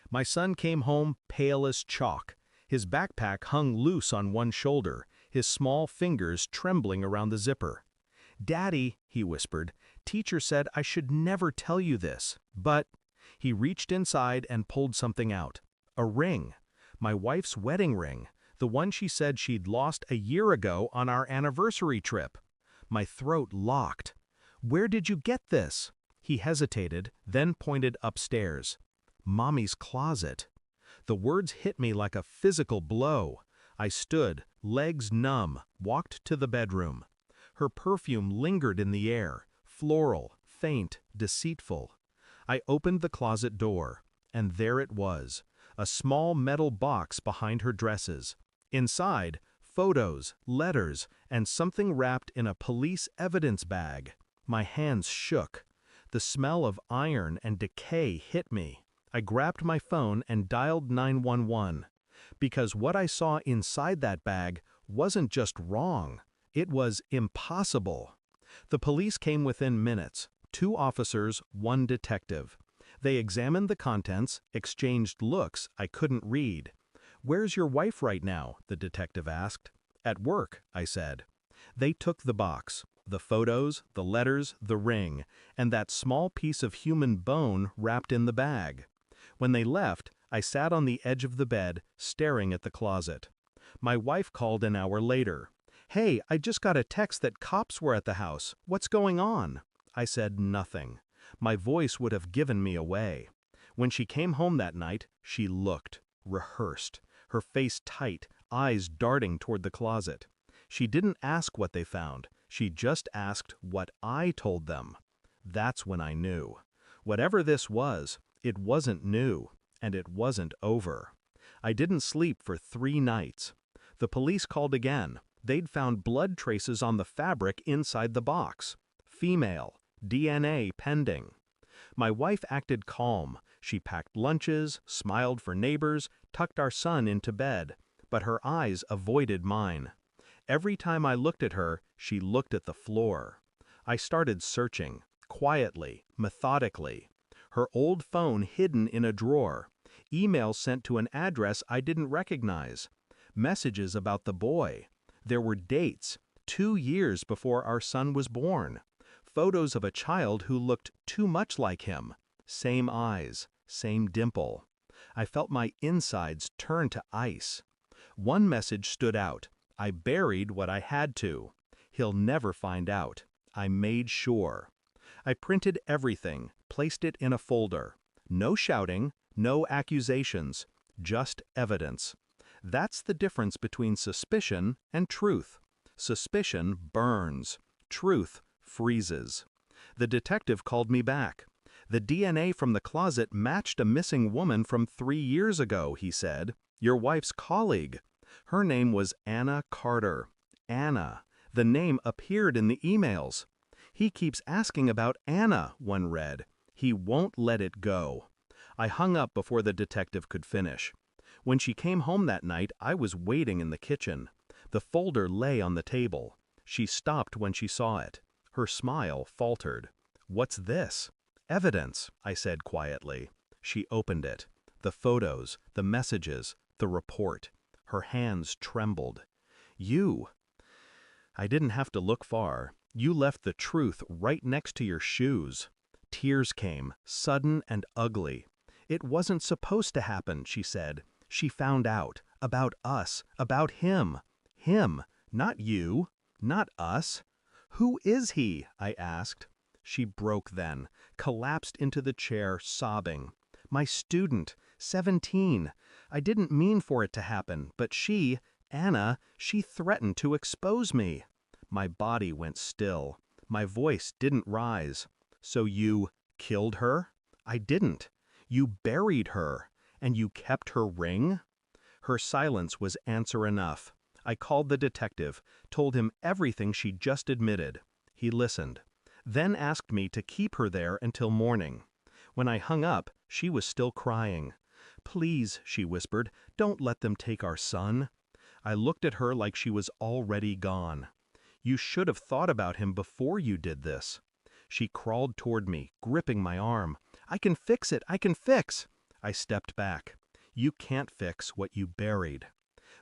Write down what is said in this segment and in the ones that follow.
My son came home pale as chalk. His backpack hung loose on one shoulder, his small fingers trembling around the zipper. "Daddy," he whispered, "teacher said I should never tell you this, but—" He reached inside and pulled something out. A ring. My wife's wedding ring, the one she said she'd lost a year ago on our anniversary trip. My throat locked. "Where did you get this?" He hesitated, then pointed upstairs. "Mommy's closet." The words hit me like a physical blow. I stood, legs numb, walked to the bedroom. Her perfume lingered in the air, floral, faint, deceitful. I opened the closet door, and there it was, a small metal box behind her dresses. Inside, photos, letters, and something wrapped in a police evidence bag. My hands shook. The smell of iron and decay hit me. I grabbed my phone and dialed 911. Because what I saw inside that bag wasn't just wrong, it was impossible. The police came within minutes. 2 officers, 1 detective. They examined the contents, exchanged looks I couldn't read. "Where's your wife right now?" the detective asked. "At work," I said. They took the box, the photos, the letters, the ring, and that small piece of human bone wrapped in the bag. When they left, I sat on the edge of the bed, staring at the closet. My wife called an hour later. "Hey, I just got a text that cops were at the house. What's going on?" I said nothing. My voice would have given me away. When she came home that night, she looked, rehearsed, her face tight, eyes darting toward the closet. She didn't ask what they found. She just asked what I told them. That's when I knew. Whatever this was, it wasn't new, and it wasn't over. I didn't sleep for 3 nights. The police called again. They'd found blood traces on the fabric inside the box. Female, DNA pending. My wife acted calm. She packed lunches, smiled for neighbors, tucked our son into bed, but her eyes avoided mine. Every time I looked at her, she looked at the floor. I started searching, quietly, methodically. Her old phone hidden in a drawer. Emails sent to an address I didn't recognize. Messages about the boy. There were dates, 2 years before our son was born. Photos of a child who looked too much like him. Same eyes, same dimple. I felt my insides turn to ice. One message stood out. I buried what I had to. He'll never find out. I made sure. I printed everything, placed it in a folder. No shouting, no accusations, just evidence. That's the difference between suspicion and truth. Suspicion burns. Truth freezes. The detective called me back. "The DNA from the closet matched a missing woman from 3 years ago," he said. "Your wife's colleague. Her name was Anna Carter." Anna. The name appeared in the emails. "He keeps asking about Anna," one read. "He won't let it go." I hung up before the detective could finish. When she came home that night, I was waiting in the kitchen. The folder lay on the table. She stopped when she saw it. Her smile faltered. "What's this?" "Evidence," I said quietly. She opened it. The photos, the messages, the report. Her hands trembled. "You." I didn't have to look far. "You left the truth right next to your shoes." Tears came, sudden and ugly. "It wasn't supposed to happen," she said. "She found out. About us. About him. Him. Not you. Not us." "Who is he?" I asked. She broke then, collapsed into the chair, sobbing. "My student. 17. I didn't mean for it to happen, but she, Anna, she threatened to expose me." My body went still. My voice didn't rise. "So you killed her?" "I didn't. You buried her. And you kept her ring?" Her silence was answer enough. I called the detective, told him everything she just admitted. He listened, then asked me to keep her there until morning. When I hung up, she was still crying. "Please," she whispered, "don't let them take our son." I looked at her like she was already gone. "You should have thought about him before you did this." She crawled toward me, gripping my arm. "I can fix it, I can fix." I stepped back. You can't fix what you buried.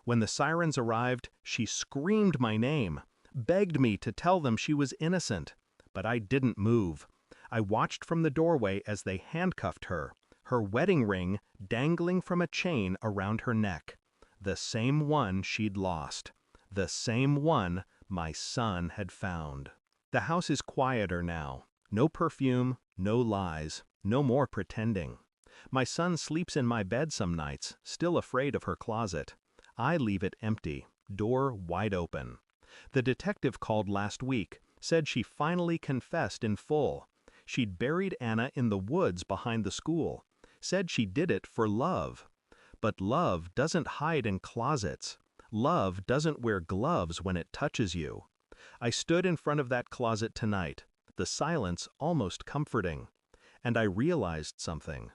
When the sirens arrived, she screamed my name, begged me to tell them she was innocent. But I didn't move. I watched from the doorway as they handcuffed her, her wedding ring dangling from a chain around her neck. The same one she'd lost. The same one my son had found. The house is quieter now. No perfume, no lies, no more pretending. My son sleeps in my bed some nights, still afraid of her closet. I leave it empty, door wide open. The detective called last week, said she finally confessed in full. She'd buried Anna in the woods behind the school, said she did it for love. But love doesn't hide in closets. Love doesn't wear gloves when it touches you. I stood in front of that closet tonight, the silence almost comforting. And I realized something.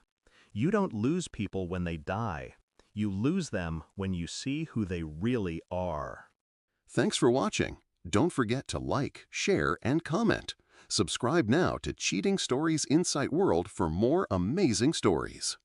You don't lose people when they die. You lose them when you see who they really are. Thanks for watching. Don't forget to like, share, and comment. Subscribe now to Cheating Stories Insight World for more amazing stories.